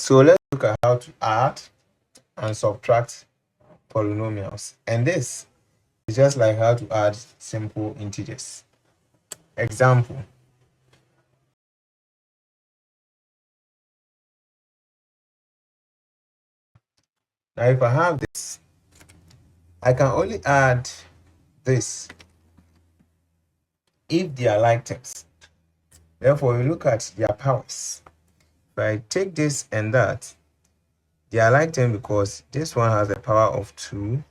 So let's look at how to add and subtract polynomials. And this is just like how to add simple integers. Example. Now if I have this, I can only add this if they are like terms. Therefore, we look at their powers. If I take this and that, they are like terms because this one has a power of 2,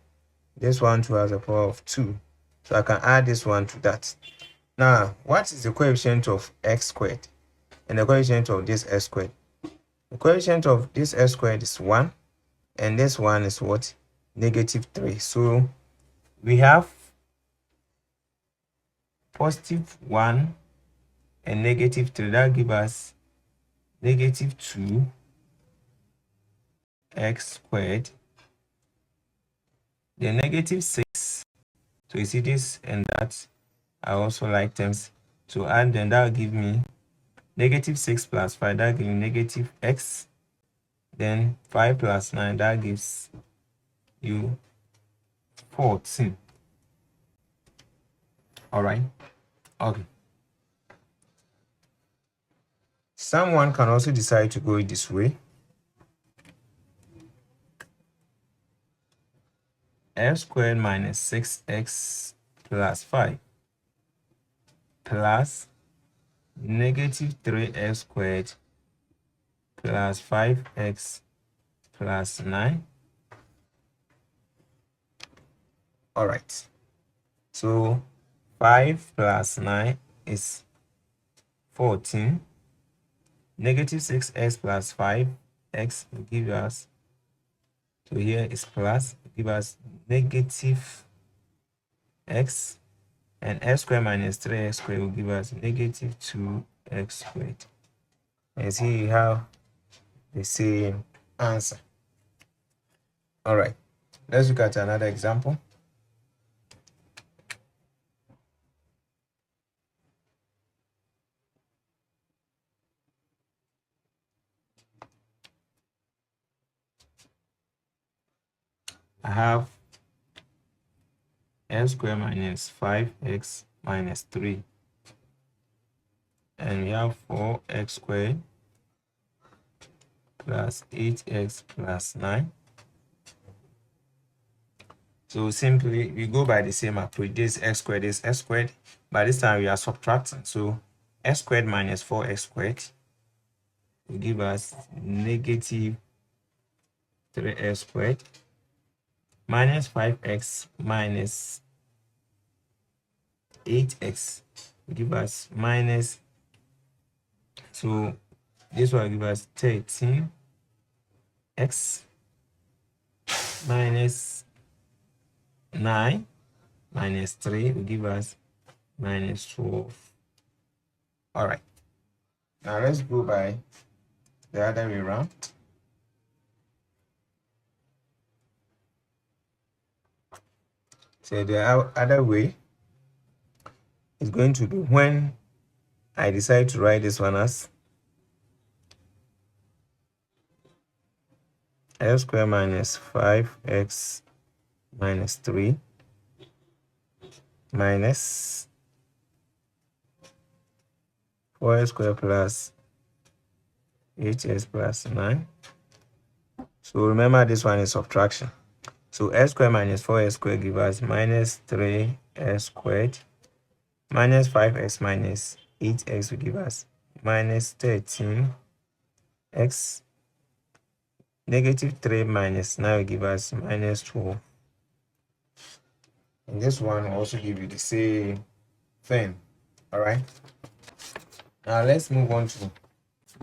this one too has a power of 2. So I can add this one to that. Now, what is the coefficient of x squared and the coefficient of this x squared? The coefficient of this x squared is 1, and this one is what? -3. So we have +1 and -3. That gives us -2 x squared. Then -6. So you see this and that are also like terms. To add them, that will give me -6 plus 5. That gives me -x. Then 5 plus 9, that gives you 14. All right. Okay. Someone can also decide to go this way. X squared minus 6x plus 5 plus -3x squared plus 5x plus 9. All right. So 5 plus 9 is 14. -6x plus 5x will give us, so here is plus, give us -x, and x squared minus 3x squared will give us -2x squared. And see you have the same answer. All right, let's look at another example. I have x squared minus 5x minus 3, and we have 4x squared plus 8x plus 9. So simply we go by the same approach. This x squared is x squared, but this time we are subtracting. So x squared minus 4x squared will give us -3x squared minus 5x minus 8x will give us minus, so this will give us 13x minus 9 minus 3 will give us -12. All right, now let's go by the other way around. So the other way is going to be when I decide to write this one as x squared minus 5x minus 3 minus 4x squared plus 8x plus 9. So remember, this one is subtraction. So x squared minus 4x squared give us -3x squared minus 5x minus 8x will give us -13x. -3 minus 9 will give us -12. And this one will also give you the same thing. All right. Now let's move on to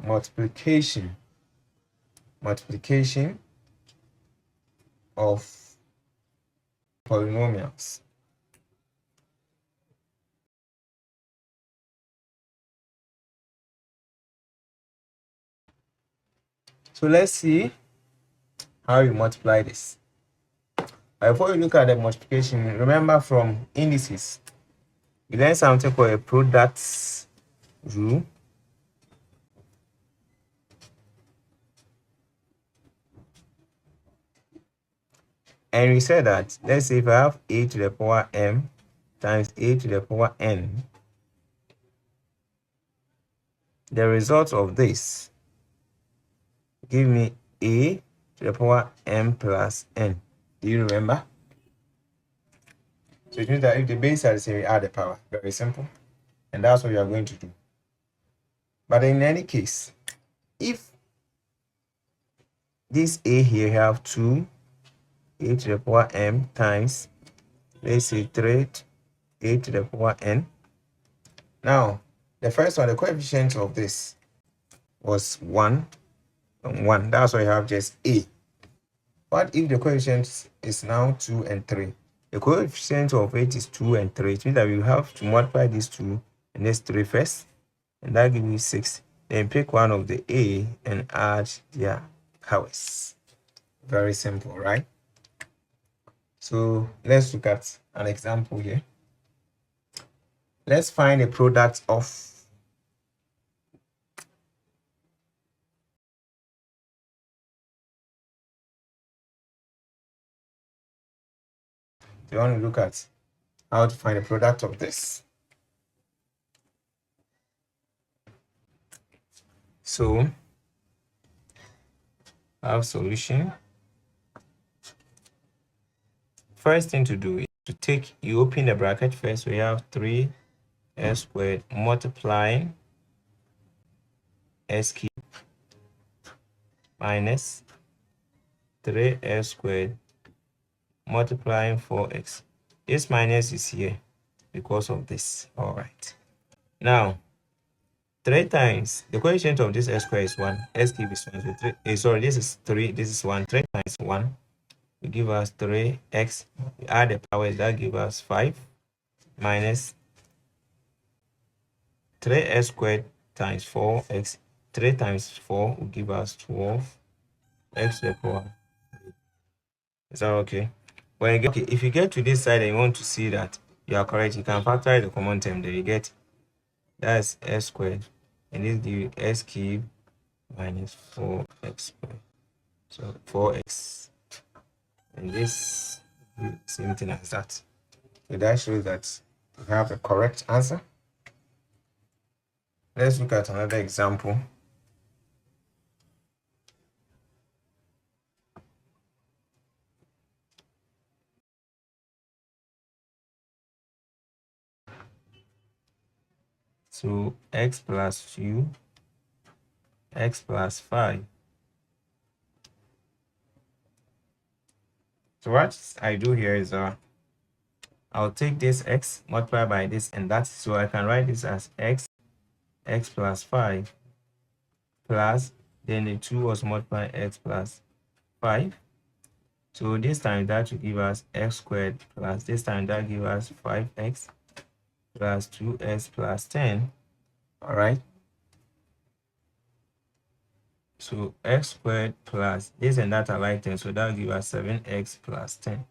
multiplication. Multiplication of polynomials. So let's see how you multiply this. Before you look at the multiplication, remember from indices, we learn something called a product rule. And we said that, let's say if I have a to the power m times a to the power n, the result of this give me a to the power m plus n. Do you remember? So it means that if the base are the same, we add the power. Very simple. And that's what we are going to do. But in any case, if this a here have 2 a to the power m times, let's say 3 a to the power n. Now, the first one, the coefficient of this was 1 and 1. That's why you have just a. What if the coefficient is now 2 and 3? The coefficient of it is 2 and 3. It means that we have to multiply these 2 and this 3 first, and that gives me 6. Then pick one of the a and add their powers. Very simple, right? So let's look at an example here. Let's find a product of you want to look at how to find a product of this. So our solution. First thing to do is to take, you open the bracket first. We have 3s squared multiplying s cubed minus 3s squared multiplying 4x. This minus is here because of this. All right. Now, 3 times the coefficient of this s squared is 1. S cubed is 1. So 3, sorry, this is 3. This is 1. 3 times 1 will give us 3x. We add the powers, that give us 5 minus 3s squared times 4x. 3 times 4 will give us 12x to the power. Is that okay? When you get, okay, if you get to this side and you want to see that you are correct, you can factor the common term there. You get that's s squared, and this gives you s cubed minus 4x squared. So 4x, and this same thing as that. So that shows that we have the correct answer. Let's look at another example. So x plus 2, x plus 5. So what I do here is I'll take this x, multiply by this and that. So I can write this as x plus 5 plus, then the 2 was multiply x plus 5. So this time that will give us x squared plus this time that give us 5x plus 2x plus 10. All right. So x squared plus this and that are like 10. So that will give us 7x plus 10.